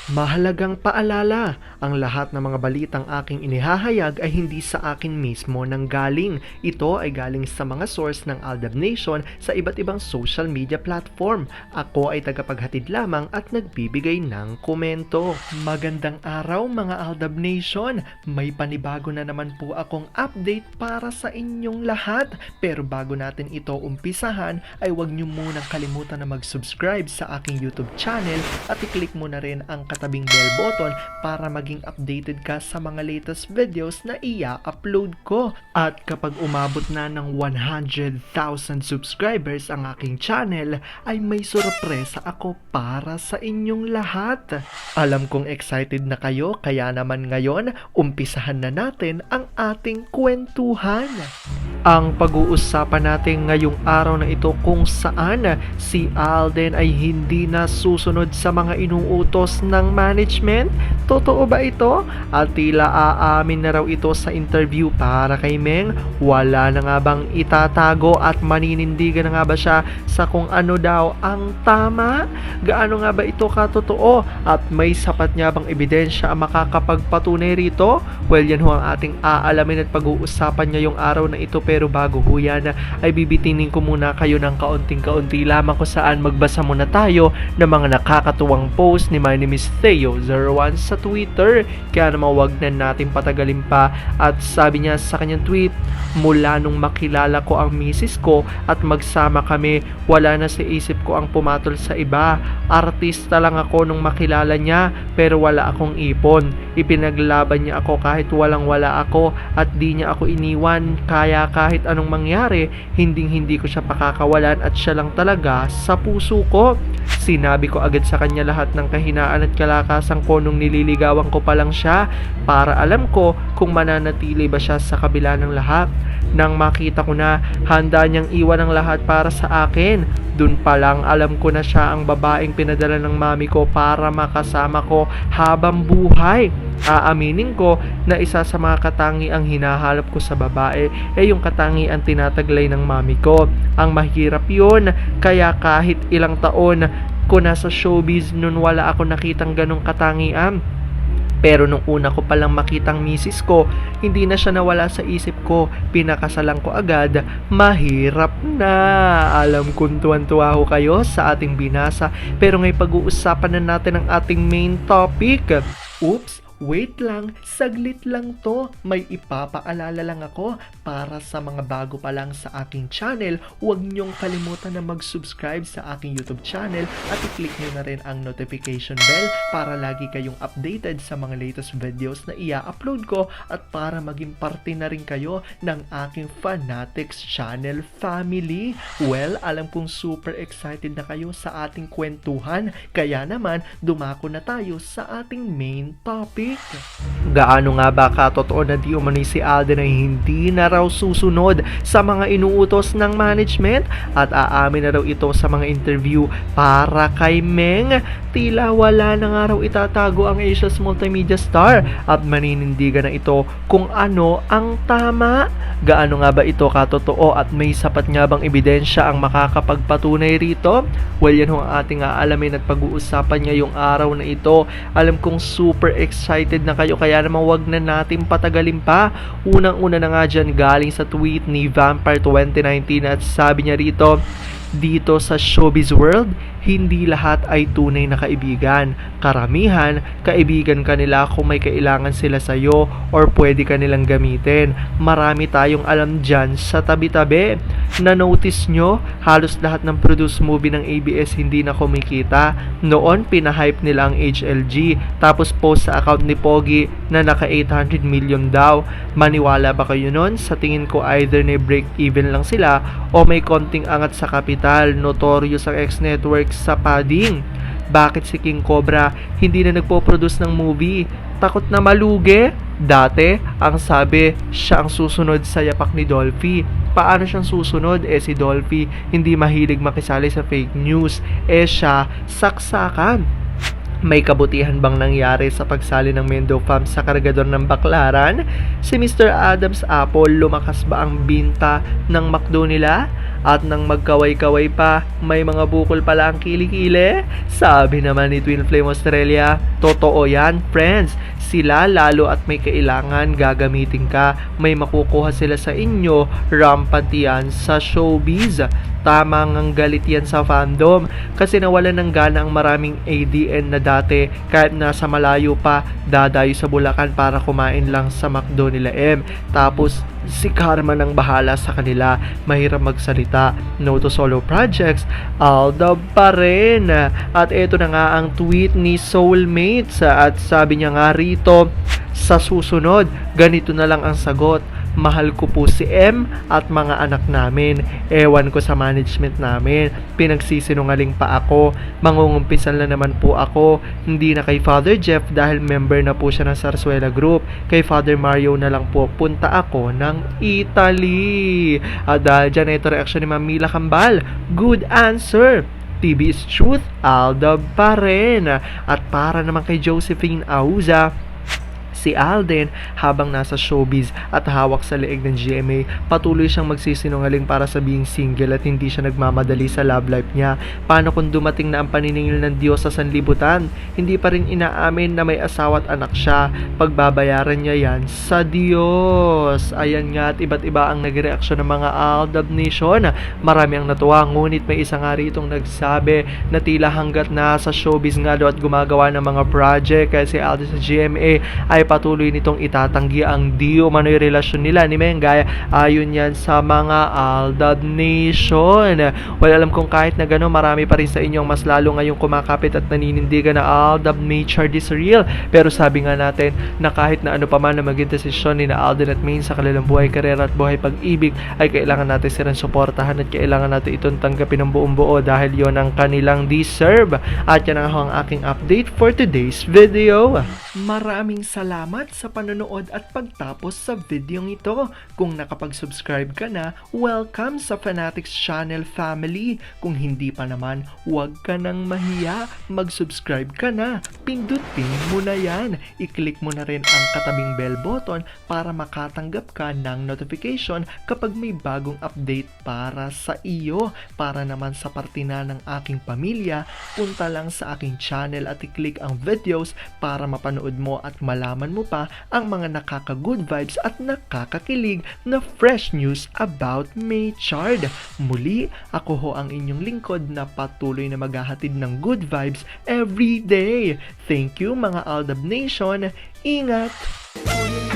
Mahalagang paalala, ang lahat ng mga balitang aking inihahayag ay hindi sa akin mismo nanggaling. Ito ay galing sa mga source ng Aldab Nation sa iba't ibang social media platform. Ako ay tagapaghatid lamang at nagbibigay ng komento. Magandang araw mga Aldab Nation! May panibago na naman po akong update para sa inyong lahat. Pero bago natin ito umpisahan ay huwag niyo munang kalimutan na mag-subscribe sa aking YouTube channel at i-click mo na rin ang katabing bell button para maging updated ka sa mga latest videos na i-upload ko. At kapag umabot na ng 100,000 subscribers ang aking channel, ay may sorpresa ako para sa inyong lahat. Alam kong excited na kayo, kaya naman ngayon, umpisahan na natin ang ating kwentuhan. Ang pag-uusapan natin ngayong araw na ito kung saan si Alden ay hindi na susunod sa mga inuutos ng management. Totoo ba ito? At tila aamin na raw ito sa interview para kay Meng. Wala na nga bang itatago at maninindigan na nga ba siya sa kung ano daw ang tama? Gaano nga ba ito katotoo? At may sapat nga bang ebidensya ang makakapagpatunay rito? Well, yan ho ang ating aalamin at pag-uusapan ngayong araw na ito. Pero bago ho yan, ay bibitinin ko muna kayo ng kaunting-kaunti lamang kung saan magbasa muna tayo ng mga nakakatuwang post ni My Name is Theo01 sa Twitter. Kaya naman wag na natin patagalin pa. At sabi niya sa kanyang tweet, mula nung makilala ko ang misis ko at magsama kami, wala na sa isip ko ang pumatol sa iba. Artista lang ako nung makilala niya pero wala akong ipon. Ipinaglaban niya ako kahit walang-wala ako at di niya ako iniwan. Kaya kahit anong mangyari, hindi ko siya pakakawalan at siya lang talaga sa puso ko. Sinabi ko agad sa kanya lahat ng kahinaan at kalakasan ko nung nililigawan ko pa lang siya para alam ko kung mananatili ba siya sa kabila ng lahat. Nang makita ko na handa niyang iwan ang lahat para sa akin, dun pa lang alam ko na siya ang babaeng pinadala ng mami ko para makasama ko habang buhay. Aaminin ko na isa sa mga katangiang hinahalap ko sa babae ay yung katangiang tinataglay ng mami ko. Ang mahirap yun, kaya kahit ilang taon ko nasa showbiz nun wala ako nakitang ganong katangian. Pero nung una ko palang makitang misis ko, hindi na siya nawala sa isip ko. Pinakasalan ko agad, mahirap na. Alam kong tuwan-tuwa ho kayo sa ating binasa. Pero ngayon pag-uusapan na natin ang ating main topic. Oops! Wait lang, saglit lang to. May ipapaalala lang ako para sa mga bago pa lang sa aking channel. Huwag niyong kalimutan na mag-subscribe sa aking YouTube channel at i-click niyo na rin ang notification bell para lagi kayong updated sa mga latest videos na i-upload ko at para maging parte na rin kayo ng aking Fanatics channel family. Well, alam kong super excited na kayo sa ating kwentuhan, kaya naman dumako na tayo sa ating main topic. Gaano nga ba katotoo na di umano'y si Alden ay hindi na raw susunod sa mga inuutos ng management at aamin na raw ito sa mga interview para kay Meng? Tila wala na nga raw itatago ang Asia's multimedia star at maninindigan na ito kung ano ang tama. Gaano nga ba ito katotoo at may sapat nga bang ebidensya ang makakapagpatunay rito? Well, yan ho ang ating aalamin at pag-uusapan ngayong araw na ito. Alam kong super excited na kayo kaya naman wag na natin patagalin pa. Unang-una na nga dyan galing sa tweet ni Vampire 2019 at sabi niya rito, dito sa showbiz world, hindi lahat ay tunay na kaibigan. Karamihan, kaibigan ka nila kung may kailangan sila sa'yo or pwede ka nilang gamitin. Marami tayong alam dyan sa tabi-tabi. Na-notice nyo, halos lahat ng produce movie ng ABS hindi na kumikita. Noon, pinahype nila ang HLG, tapos post sa account ni Pogi na naka 800 million daw. Maniwala ba kayo nun? Sa tingin ko either na break even lang sila o may konting angat sa kapital. Notorious ang X-Network sa padding. Bakit si King Cobra hindi na nagpo-produce ng movie? Takot na malugi? Dati, ang sabi, siya ang susunod sa yapak ni Dolphy. Paano siyang susunod? Si Dolphy hindi mahilig makisali sa fake news. Siya, saksakan. May kabutihan bang nangyari sa pagsali ng Mendo Fam sa kargador ng Baklaran? Si Mr. Adams Apple, lumakas ba ang binta ng McDo nila? At nang magkaway-kaway pa, may mga bukol pala ang kilikili? Sabi naman ni Twin Flame Australia, totoo yan, friends. Sila lalo at may kailangan gagamitin ka, may makukuha sila sa inyo, rampant yan sa showbiz. Tamang ang galit yan sa fandom kasi nawalan ng gana ang maraming ADN na dati kahit nasa malayo pa, dadayo sa Bulacan para kumain lang sa McDo nila M. Tapos si Karma nang bahala sa kanila, mahirap magsalita, no to solo projects, Aldab pa rin. At ito na nga ang tweet ni Soulmates at sabi niya nga rito, sa susunod, ganito na lang ang sagot. Mahal ko po si M at mga anak namin. Ewan ko sa management namin. Pinagsisinungaling pa ako. Mangungumpisan na naman po ako. Hindi na kay Father Jeff dahil member na po siya ng Sarsuela Group. Kay Father Mario na lang po punta ako ng Italy. At dahil dyan, ito reaction ni Ma'am Mila Kambal. Good answer. TV is truth, Aldab pa rin. At para naman kay Josephine Auza, si Alden, habang nasa showbiz at hawak sa leeg ng GMA, patuloy siyang magsisinungaling para sabihing single at hindi siya nagmamadali sa love life niya. Paano kung dumating na ang paniningil ng Diyos sa sanlibutan? Hindi pa rin inaamin na may asawa at anak siya. Pagbabayaran niya yan sa Diyos. Ayan nga, at iba't iba ang nagreaksyon ng mga Aldab Nation. Marami ang natuwa, ngunit may isa nga ritong nagsabi na tila hanggat nasa showbiz nga daw at gumagawa ng mga project kaya si Alden sa GMA ay patuloy nitong itatanggi ang di umano'y relasyon nila ni Mengay. Ayon yan sa mga Aldab Nation. Well, alam kong kahit na gano'n, marami pa rin sa inyong mas lalo ngayong kumakapit at naninindigan na Aldab nature is real. Pero sabi nga natin na kahit na ano pa man na maging desisyon ni na Alden at Maine sa kanilang buhay, karera at buhay pag-ibig, ay kailangan natin silang suportahan at kailangan natin itong tanggapin ng buong buo dahil yon ang kanilang deserve. At yan ang aking update for today's video. Maraming salamat sa panonood at pagtapos sa videong ito. Kung nakapag-subscribe ka na, welcome sa Fanatics Channel family. Kung hindi pa naman, huwag ka nang mahiya. Mag-subscribe ka na. Pindutin mo na yan. I-click mo na rin ang katabing bell button para makatanggap ka ng notification kapag may bagong update para sa iyo. Para naman sa parte na ng aking pamilya, punta lang sa aking channel at i-click ang videos para mapanood mo at malaman mo pa ang mga nakaka-good vibes at nakakakilig na fresh news about Maychard. Muli, ako ho ang inyong lingkod na patuloy na maghahatid ng good vibes every day. Thank you mga Aldab Nation. Ingat!